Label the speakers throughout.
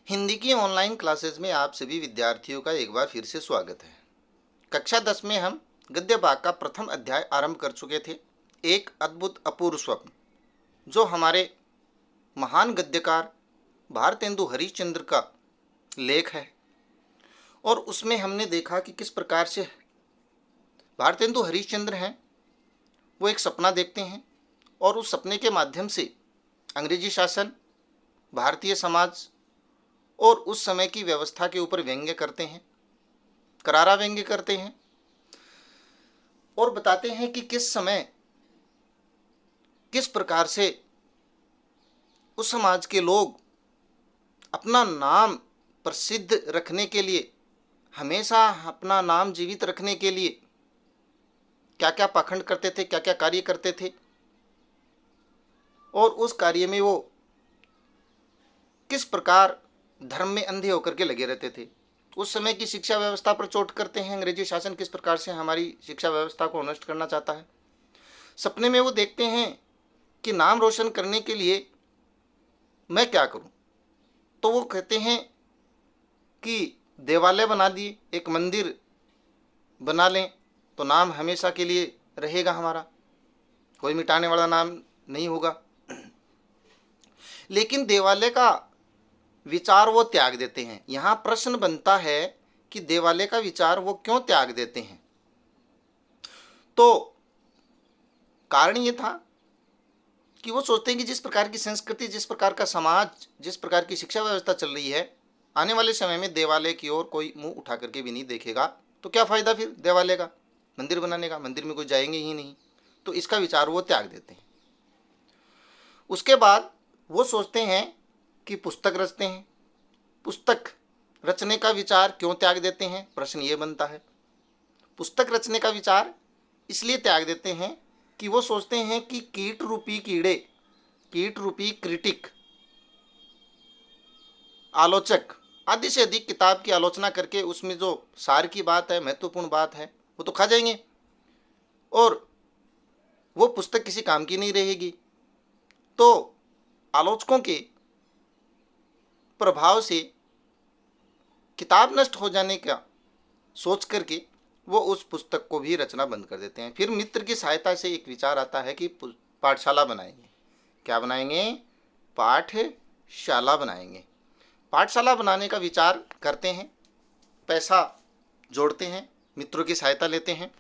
Speaker 1: हिंदी की online classes में आप सभी विद्यार्थियों का एक बार फिर से स्वागत है। कक्षा 10 में हम गद्य भाग का प्रथम अध्याय आरंभ कर चुके थे, एक अद्भुत अपूर्व स्वप्न, जो हमारे महान गद्यकार भारतेंदु हरिश्चंद्र का लेख है। और उसमें हमने देखा कि किस प्रकार से भारतेंदु हरिश्चंद्र हैं, वो एक सपना देखते हैं और उस सपने के माध्यम से अंग्रेजी शासन, भारतीय समाज और उस समय की व्यवस्था के ऊपर व्यंग्य करते हैं, करारा व्यंग्य करते हैं और बताते हैं कि किस समय किस प्रकार से उस समाज के लोग अपना नाम प्रसिद्ध रखने के लिए, हमेशा अपना नाम जीवित रखने के लिए क्या क्या पाखंड करते थे, क्या क्या कार्य करते थे और उस कार्य में वो किस प्रकार धर्म में अंधे होकर के लगे रहते थे। उस समय की शिक्षा व्यवस्था पर चोट करते हैं, अंग्रेजी शासन किस प्रकार से हमारी शिक्षा व्यवस्था को नष्ट करना चाहता है। सपने में वो देखते हैं कि नाम रोशन करने के लिए मैं क्या करूं, तो वो कहते हैं कि देवालय बना दिए, एक मंदिर बना लें तो नाम हमेशा के लिए रहेगा हमारा, कोई मिटाने वाला नाम नहीं होगा। लेकिन देवालय का विचार वो त्याग देते हैं। यहाँ प्रश्न बनता है कि देवालय का विचार वो क्यों त्याग देते हैं। तो कारण ये था कि वो सोचते हैं कि जिस प्रकार की संस्कृति, जिस प्रकार का समाज, जिस प्रकार की शिक्षा व्यवस्था चल रही है, आने वाले समय में देवालय की ओर कोई मुंह उठा करके भी नहीं देखेगा, तो क्या फ़ायदा फिर देवालय का, मंदिर बनाने का, मंदिर में कोई जाएंगे ही नहीं। तो इसका विचार वो त्याग देते हैं। उसके बाद वो सोचते हैं कि पुस्तक रचते हैं। पुस्तक रचने का विचार क्यों त्याग देते हैं, प्रश्न ये बनता है। पुस्तक रचने का विचार इसलिए त्याग देते हैं कि वो सोचते हैं कि कीट रूपी कीड़े, कीट रूपी क्रिटिक, आलोचक आदि से अधिक किताब की आलोचना करके उसमें जो सार की बात है, महत्वपूर्ण बात है, वो तो खा जाएंगे और वो पुस्तक किसी काम की नहीं रहेगी। तो आलोचकों के प्रभाव से किताब नष्ट हो जाने का सोच करके वो उस पुस्तक को भी रचना बंद कर देते हैं। फिर मित्र की सहायता से एक विचार आता है कि पाठशाला बनाएंगे। क्या बनाएंगे? पाठशाला बनाएंगे। पाठशाला बनाने का विचार करते हैं, पैसा जोड़ते हैं, मित्रों की सहायता लेते हैं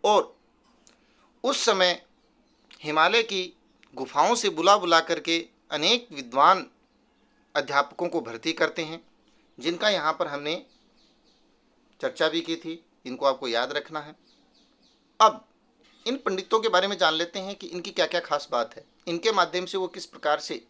Speaker 1: और उस समय हिमालय की गुफाओं से बुला बुला करके अनेक विद्वान अध्यापकों को भर्ती करते हैं, जिनका यहाँ पर हमने चर्चा भी की थी। इनको आपको याद रखना है। अब इन पंडितों के बारे में जान लेते हैं कि इनकी क्या क्या खास बात है, इनके माध्यम से वो किस प्रकार से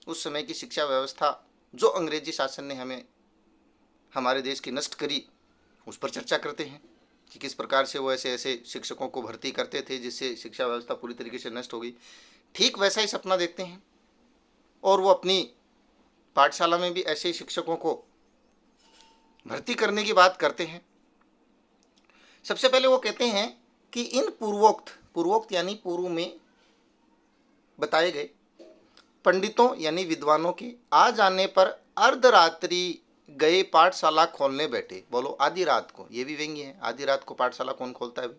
Speaker 1: उस समय की शिक्षा व्यवस्था जो अंग्रेजी शासन ने हमें, हमारे देश की नष्ट करी, उस पर चर्चा करते हैं कि किस प्रकार से वो ऐसे ऐसे शिक्षकों को भर्ती करते थे जिससे शिक्षा व्यवस्था पूरी तरीके से नष्ट हो गई। ठीक वैसा ही सपना देखते हैं और वो अपनी पाठशाला में भी ऐसे शिक्षकों को भर्ती करने की बात करते हैं। सबसे पहले वो कहते हैं कि इन पूर्वोक्त यानी पूर्व में बताए गए पंडितों यानी विद्वानों के आ जाने पर अर्धरात्रि गए पाठशाला खोलने बैठे। बोलो आधी रात को, ये भी व्यंग्य है। आधी रात को पाठशाला कौन खोलता है?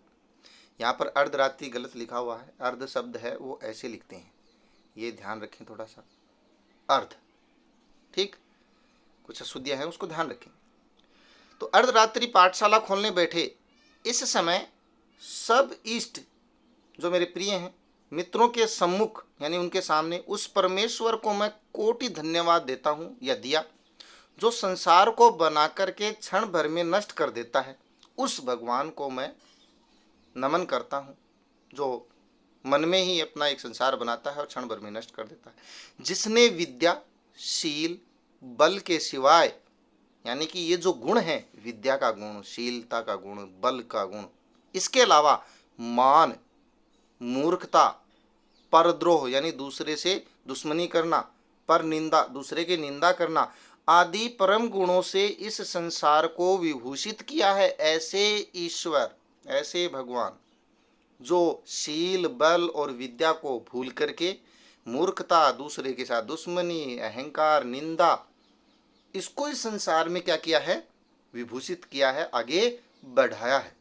Speaker 1: यहाँ पर अर्धरात्रि गलत लिखा हुआ है, अर्ध शब्द है वो ऐसे लिखते हैं, ये ध्यान रखें थोड़ा सा। अर्ध, ठीक, कुछ अशुद्धियाँ हैं उसको ध्यान रखें। तो अर्धरात्रि पाठशाला खोलने बैठे। इस समय सब इष्ट, जो मेरे प्रिय हैं, मित्रों के सम्मुख यानी उनके सामने उस परमेश्वर को मैं कोटि धन्यवाद देता हूँ या दिया, जो संसार को बना करके क्षण भर में नष्ट कर देता है। उस भगवान को मैं नमन करता हूँ, जो मन में ही अपना एक संसार बनाता है और क्षण भर में नष्ट कर देता है। जिसने विद्या, शील, बल के सिवाय, यानी कि ये जो गुण है, विद्या का गुण, शीलता का गुण, बल का गुण, इसके अलावा मान, मूर्खता, परद्रोह यानी दूसरे से दुश्मनी करना, पर निंदा, दूसरे की निंदा करना आदि परम गुणों से इस संसार को विभूषित किया है। ऐसे ईश्वर, ऐसे भगवान जो शील, बल और विद्या को भूल करके मूर्खता, दूसरे के साथ दुश्मनी, अहंकार, निंदा इसको इस संसार में क्या किया है, विभूषित किया है, आगे बढ़ाया है।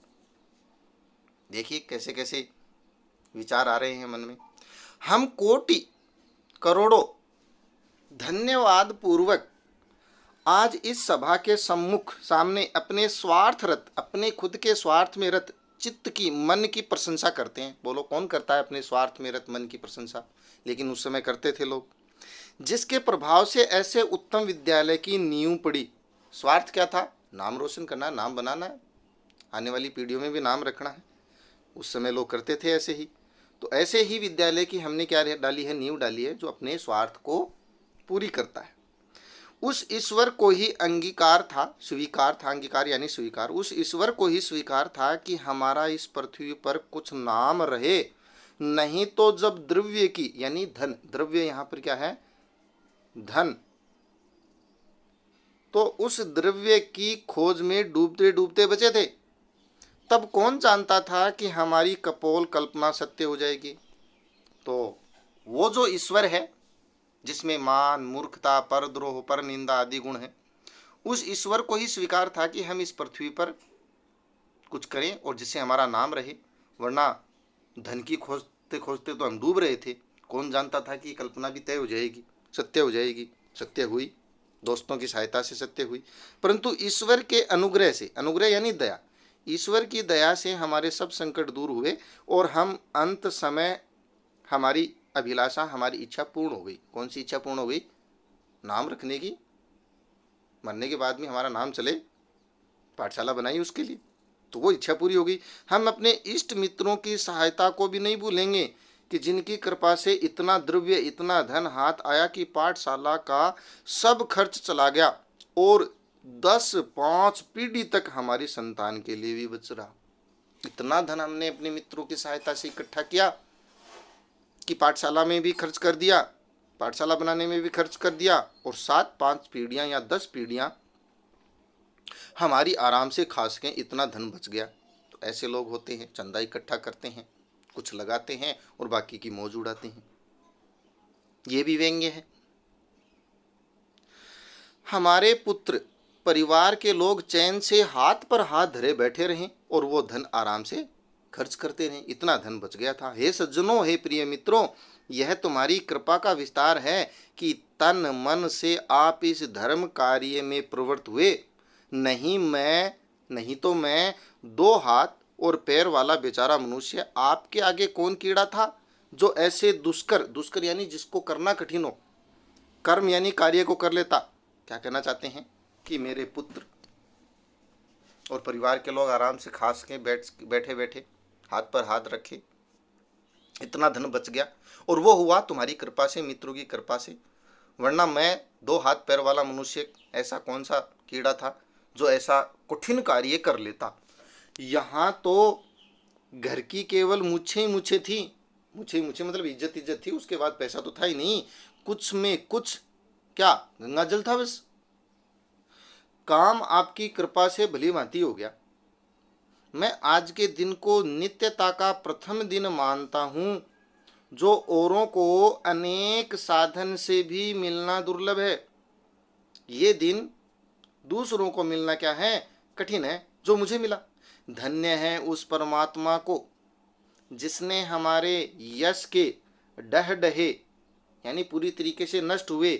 Speaker 1: देखिए कैसे कैसे विचार आ रहे हैं मन में। हम कोटि करोड़ों धन्यवाद पूर्वक आज इस सभा के सम्मुख सामने अपने स्वार्थ रत, अपने खुद के स्वार्थ में रत चित्त की, मन की प्रशंसा करते हैं। बोलो कौन करता है अपने स्वार्थ में रत मन की प्रशंसा? लेकिन उस समय करते थे लोग। जिसके प्रभाव से ऐसे उत्तम विद्यालय की नींव पड़ी। स्वार्थ क्या था? नाम रोशन करना, नाम बनाना है, आने वाली पीढ़ियों में भी नाम रखना है। उस समय लोग करते थे ऐसे ही। तो ऐसे ही विद्यालय की हमने क्या डाली है, नींव डाली है, जो अपने स्वार्थ को पूरी करता है। उस ईश्वर को ही अंगीकार था, स्वीकार था, अंगीकार यानी स्वीकार, उस ईश्वर को ही स्वीकार था कि हमारा इस पृथ्वी पर कुछ नाम रहे। नहीं तो जब द्रव्य की, यानी धन, द्रव्य यहां पर क्या है, धन, तो उस द्रव्य की खोज में डूबते डूबते बचे थे। तब कौन जानता था कि हमारी कपोल कल्पना सत्य हो जाएगी। तो वो जो ईश्वर है जिसमें मान, मूर्खता, परद्रोह, पर निंदा आदि गुण है, उस ईश्वर को ही स्वीकार था कि हम इस पृथ्वी पर कुछ करें और जिससे हमारा नाम रहे। वरना धन की खोजते खोजते तो हम डूब रहे थे। कौन जानता था कि कल्पना भी तय हो जाएगी, सत्य हो जाएगी। सत्य हुई, दोस्तों की सहायता से सत्य हुई। परंतु ईश्वर के अनुग्रह से, अनुग्रह यानी दया, ईश्वर की दया से हमारे सब संकट दूर हुए और हम अंत समय हमारी अभिलाषा, हमारी इच्छा पूर्ण हो गई। कौन सी इच्छा पूर्ण हो गई? नाम रखने की। मरने के बाद में हमारा नाम चले, पाठशाला बनाई उसके लिए, तो वो इच्छा पूरी हो गई। हम अपने इष्ट मित्रों की सहायता को भी नहीं भूलेंगे कि जिनकी कृपा से इतना द्रव्य, इतना धन हाथ आया कि पाठशाला का सब खर्च चला गया और 10-5 पीढ़ी तक हमारी संतान के लिए भी बच रहा। इतना धन हमने अपने मित्रों की सहायता से इकट्ठा किया कि पाठशाला में भी खर्च कर दिया, पाठशाला बनाने में भी खर्च कर दिया, और 7-5 पीढ़ियां या 10 पीढ़ियां हमारी आराम से खा सकें, इतना धन बच गया। तो ऐसे लोग होते हैं, चंदा इकट्ठा करते हैं, कुछ लगाते हैं और बाकी की मौज उड़ाते हैं। ये भी व्यंग्य है। हमारे पुत्र परिवार के लोग चैन से हाथ पर हाथ धरे बैठे रहें और वो धन आराम से खर्च करते रहें, इतना धन बच गया था। हे सज्जनों, हे प्रिय मित्रों, यह तुम्हारी कृपा का विस्तार है कि तन मन से आप इस धर्म कार्य में प्रवृत्त हुए। नहीं तो मैं 2 हाथ और पैर वाला बेचारा मनुष्य आपके आगे कौन कीड़ा था, जो ऐसे दुष्कर, दुष्कर यानी जिसको करना कठिन हो, कर्म यानी कार्य को कर लेता। क्या कहना चाहते हैं कि मेरे पुत्र और परिवार के लोग आराम से खा सकें, बैठे बैठे हाथ पर हाथ रखे, इतना धन बच गया। और वो हुआ तुम्हारी कृपा से, मित्रों की कृपा से। वरना मैं 2 हाथ पैर वाला मनुष्य, ऐसा कौन सा कीड़ा था जो ऐसा कठिन कार्य कर लेता। यहाँ तो घर की केवल मुछे ही मुछे थी, मुछे मुछे मतलब इज्जत थी, उसके बाद पैसा तो था ही नहीं। कुछ में कुछ क्या, गंगा जल था बस। काम आपकी कृपा से भली भांति हो गया। मैं आज के दिन को नित्यता का प्रथम दिन मानता हूँ, जो औरों को अनेक साधन से भी मिलना दुर्लभ है। ये दिन दूसरों को मिलना क्या है, कठिन है, जो मुझे मिला। धन्य है उस परमात्मा को जिसने हमारे यश के डह डहे यानी पूरी तरीके से नष्ट हुए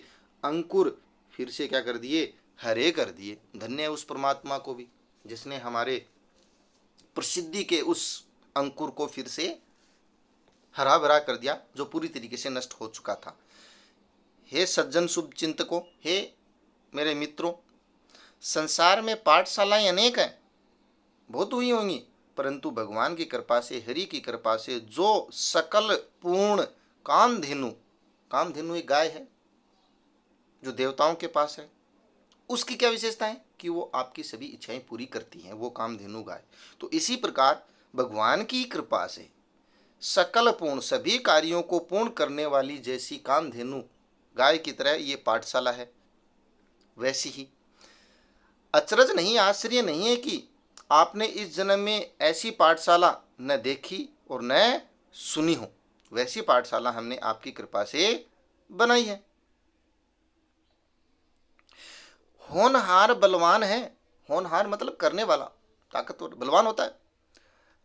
Speaker 1: अंकुर फिर से क्या कर दिए, हरे कर दिए। धन्य है उस परमात्मा को भी जिसने हमारे प्रसिद्धि के उस अंकुर को फिर से हरा भरा कर दिया, जो पूरी तरीके से नष्ट हो चुका था। हे सज्जन शुभ चिंतकों, हे मेरे मित्रों, संसार में पाठशालाएं अनेक हैं, बहुत हुई होंगी, परंतु भगवान की कृपा से, हरि की कृपा से जो सकल पूर्ण कामधेनु, कामधेनु एक गाय है जो देवताओं के पास है, उसकी क्या विशेषता है कि वो आपकी सभी इच्छाएं पूरी करती हैं, वो कामधेनु गाय। तो इसी प्रकार भगवान की कृपा से सकल पूर्ण, सभी कार्यों को पूर्ण करने वाली जैसी कामधेनु गाय की तरह ये पाठशाला है, वैसी ही अचरज नहीं, आश्चर्य नहीं है कि आपने इस जन्म में ऐसी पाठशाला न देखी और न सुनी हो। वैसी पाठशाला हमने आपकी कृपा से बनाई है। होनहार बलवान है। होनहार मतलब करने वाला, ताकतवर, बलवान होता है।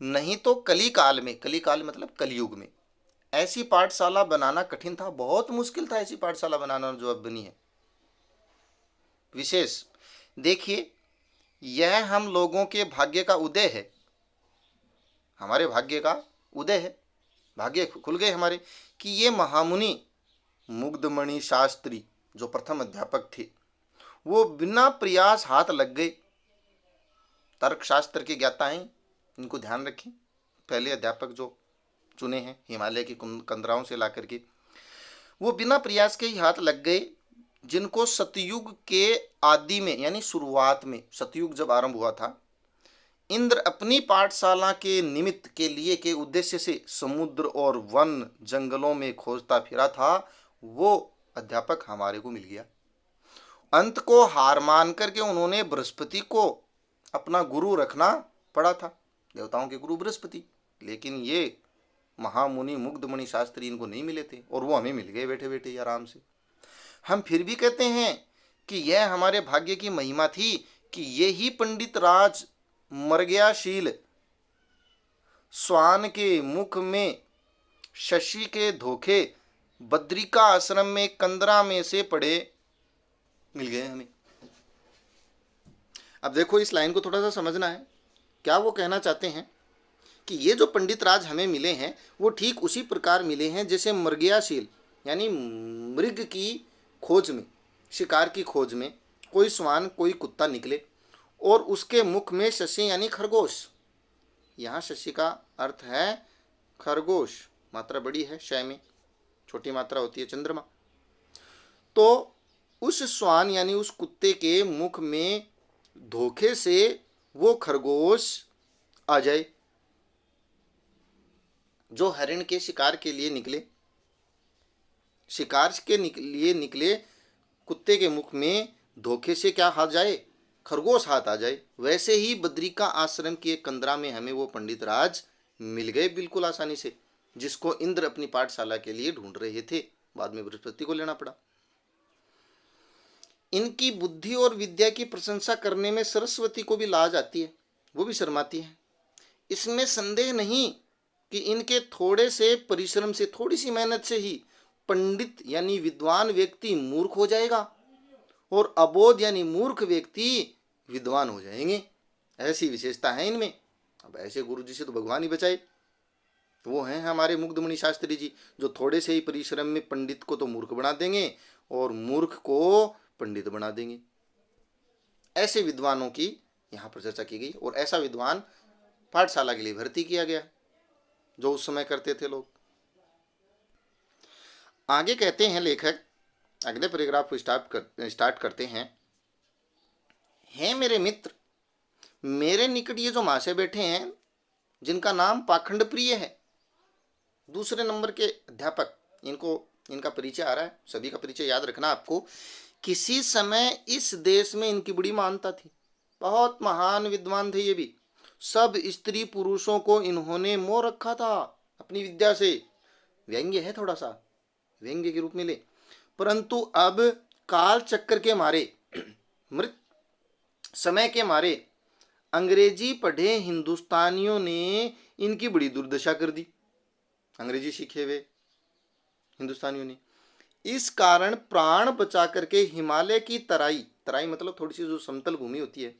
Speaker 1: नहीं तो कली काल में, कली काल मतलब कलयुग में ऐसी पाठशाला बनाना कठिन था, बहुत मुश्किल था ऐसी पाठशाला बनाना जो अब बनी है। विशेष देखिए, यह हम लोगों के भाग्य का उदय है, हमारे भाग्य का उदय है, भाग्य खुल गए हमारे कि ये महामुनि मुग्धमणि शास्त्री जो प्रथम अध्यापक थे वो बिना प्रयास हाथ लग गए। तर्क शास्त्र के ज्ञाता हैं, इनको ध्यान रखें। पहले अध्यापक जो चुने हैं हिमालय की कंदराओं से ला करके, वो बिना प्रयास के ही हाथ लग गए, जिनको सतयुग के आदि में यानी शुरुआत में, सतयुग जब आरंभ हुआ था, इंद्र अपनी पाठशाला के निमित्त के लिए के उद्देश्य से समुद्र और वन जंगलों में खोजता फिरा था, वो अध्यापक हमारे को मिल गया। अंत को हार मान करके उन्होंने बृहस्पति को अपना गुरु रखना पड़ा था, देवताओं के गुरु बृहस्पति। लेकिन ये महामुनि मुग्धमणि शास्त्री इनको नहीं मिले थे और वो हमें मिल गए बैठे बैठे आराम से। हम फिर भी कहते हैं कि यह हमारे भाग्य की महिमा थी कि ये ही पंडित राज मर्ग्याशील स्वान के मुख में शशि के धोखे बद्रिका आश्रम में कंदरा में से पड़े मिल गए हमें। अब देखो इस लाइन को थोड़ा सा समझना है। क्या वो कहना चाहते हैं कि ये जो पंडित राज हमें मिले हैं वो ठीक उसी प्रकार मिले हैं जैसे मृगयाशील यानी मृग की खोज में, शिकार की खोज में कोई स्वान, कोई कुत्ता निकले और उसके मुख में शशि यानी खरगोश, यहाँ शशि का अर्थ है खरगोश, मात्रा बड़ी है, शय में छोटी मात्रा होती है चंद्रमा। तो उस स्वान यानी उस कुत्ते के मुख में धोखे से वो खरगोश आ जाए जो हरिण के शिकार के लिए निकले, शिकार के लिए निकले कुत्ते के मुख में धोखे से क्या हाथ जाए, खरगोश हाथ आ जाए। वैसे ही बद्रिका आश्रम के कंदरा में हमें वो पंडित राज मिल गए बिल्कुल आसानी से, जिसको इंद्र अपनी पाठशाला के लिए ढूंढ रहे थे, बाद में बृहस्पति को लेना पड़ा। इनकी बुद्धि और विद्या की प्रशंसा करने में सरस्वती को भी लाज आती है, वो भी शर्माती है। इसमें संदेह नहीं कि इनके थोड़े से परिश्रम से, थोड़ी सी मेहनत से ही पंडित यानी विद्वान व्यक्ति मूर्ख हो जाएगा और अबोध यानी मूर्ख व्यक्ति विद्वान हो जाएंगे। ऐसी विशेषता है इनमें। अब ऐसे गुरु जी से तो भगवान ही बचाए। वो हैं हमारे मुग्धमणि शास्त्री जी, जो थोड़े से ही परिश्रम में पंडित को तो मूर्ख बना देंगे और मूर्ख को पंडित बना देंगे। ऐसे विद्वानों की यहाँ पर चर्चा की गई और ऐसा विद्वान पाठशाला के लिए भर्ती किया गया जो उस समय करते थे लोग। आगे कहते हैं लेखक, अगले पैराग्राफ को स्टार्ट करते हैं। हे मेरे मित्र, मेरे निकट ये जो महाशय बैठे हैं जिनका नाम पाखंड प्रिय है, दूसरे नंबर के अध्यापक, इनका परिचय आ रहा है, सभी का परिचय याद रखना आपको। किसी समय इस देश में इनकी बड़ी मान्यता थी, बहुत महान विद्वान थे ये भी। सब स्त्री पुरुषों को इन्होंने मोह रखा था अपनी विद्या से। व्यंग्य है, थोड़ा सा व्यंग्य के रूप में ले। परंतु अब काल चक्कर के मारे, मृत समय के मारे अंग्रेजी पढ़े हिंदुस्तानियों ने इनकी बड़ी दुर्दशा कर दी। अंग्रेजी सीखे हुए हिंदुस्तानियों ने इस कारण प्राण बचा करके हिमालय की तराई, तराई मतलब थोड़ी सी जो समतल भूमि होती है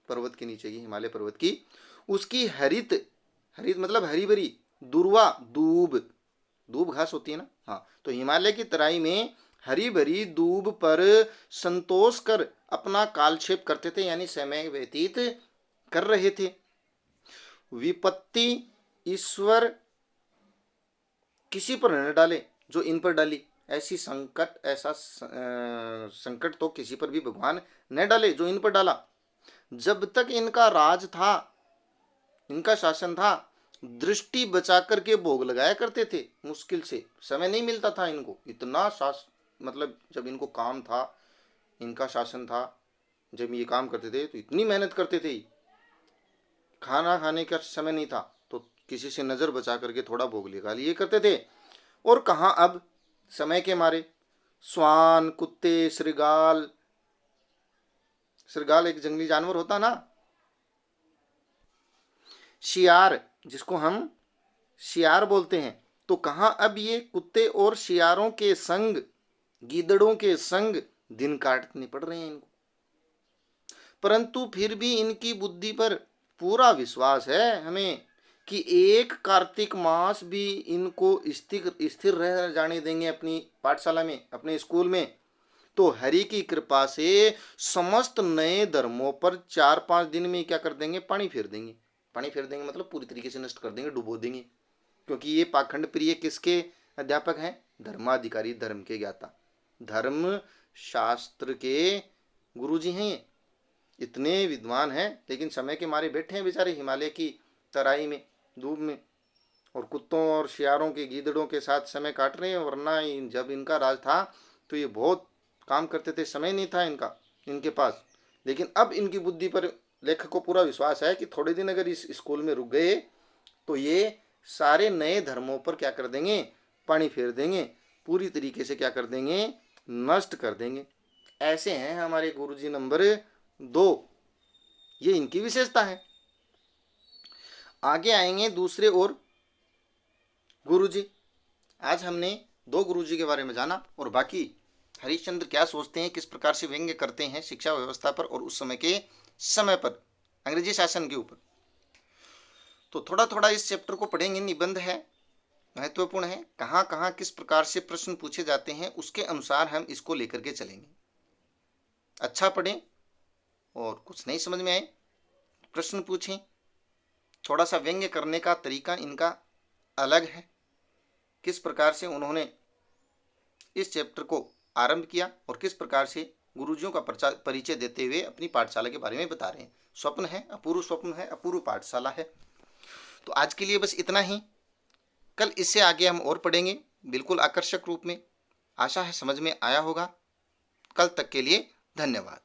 Speaker 1: पर्वत के नीचे की, हिमालय पर्वत की, उसकी हरित, हरित मतलब हरी भरी, दुर्वा दूब, दूब घास होती है ना, हाँ, तो हिमालय की तराई में हरी भरी दूब पर संतोष कर अपना कालक्षेप करते थे, यानी समय व्यतीत कर रहे थे। विपत्ति ईश्वर किसी पर न डाले जो इन पर डाली, ऐसी संकट, ऐसा संकट तो किसी पर भी भगवान न डाले जो इन पर डाला। जब तक इनका राज था, इनका शासन था, दृष्टि बचा करके भोग लगाया करते थे। मुश्किल से समय नहीं मिलता था इनको, इतना मतलब जब इनको काम था, इनका शासन था, जब ये काम करते थे तो इतनी मेहनत करते थे, खाना खाने का समय नहीं था तो किसी से नज़र बचा करके थोड़ा भोग लगा लिए करते थे। और कहाँ अब समय के मारे स्वान, कुत्ते, श्रृगाल श्रृगाल एक जंगली जानवर होता ना। शियार, जिसको हम शियार बोलते हैं, तो कहाँ अब ये कुत्ते और शियारों के संग, गीदड़ों के संग दिन काटने पड़ रहे हैं इनको। परंतु फिर भी इनकी बुद्धि पर पूरा विश्वास है हमें कि एक कार्तिक मास भी इनको स्थिर रह जाने देंगे अपनी पाठशाला में, अपने स्कूल में। तो हरि की कृपा से समस्त नए धर्मों पर 4-5 दिन में क्या कर देंगे, पानी फेर देंगे। पानी फेर देंगे मतलब पूरी तरीके से नष्ट कर देंगे, डुबो देंगे। क्योंकि ये पाखंड प्रिय किसके अध्यापक हैं? धर्माधिकारी, धर्म के ज्ञाता, धर्म शास्त्र के गुरुजी हैं ये। इतने विद्वान हैं, लेकिन समय के मारे बैठे हैं बेचारे हिमालय की तराई में, धूप में, और कुत्तों और शियारों के, गीदड़ों के साथ समय काट रहे हैं। वरना जब इनका राज था तो ये बहुत काम करते थे, समय नहीं था इनके पास। लेकिन अब इनकी बुद्धि पर लेखक को पूरा विश्वास है कि थोड़े दिन अगर इस स्कूल में रुक गए तो ये सारे नए धर्मों पर क्या कर देंगे, पानी फेर देंगे, पूरी तरीके से क्या कर देंगे, नष्ट कर देंगे। ऐसे हैं हमारे गुरुजी नंबर 2, ये इनकी विशेषता है। आगे आएंगे दूसरे और गुरुजी। आज हमने 2 गुरुजी के बारे में जाना, और बाकी हरिश्चंद्र क्या सोचते हैं, किस प्रकार से व्यंग्य करते हैं शिक्षा व्यवस्था पर और उस समय के समय पर अंग्रेजी शासन के ऊपर। तो थोड़ा थोड़ा इस चैप्टर को पढ़ेंगे। निबंध है, महत्वपूर्ण है, कहाँ कहाँ किस प्रकार से प्रश्न पूछे जाते हैं उसके अनुसार हम इसको लेकर के चलेंगे। अच्छा पढ़ें, और कुछ नहीं समझ में आए प्रश्न पूछें। थोड़ा सा व्यंग्य करने का तरीका इनका अलग है, किस प्रकार से उन्होंने इस चैप्टर को आरंभ किया और किस प्रकार से गुरुजियों का परिचय देते हुए अपनी पाठशाला के बारे में बता रहे हैं। स्वप्न है, अपूर्व स्वप्न है, अपूर्व पाठशाला है। तो आज के लिए बस इतना ही। कल इससे आगे हम और पढ़ेंगे, बिल्कुल आकर्षक रूप में। आशा है समझ में आया होगा। कल तक के लिए धन्यवाद।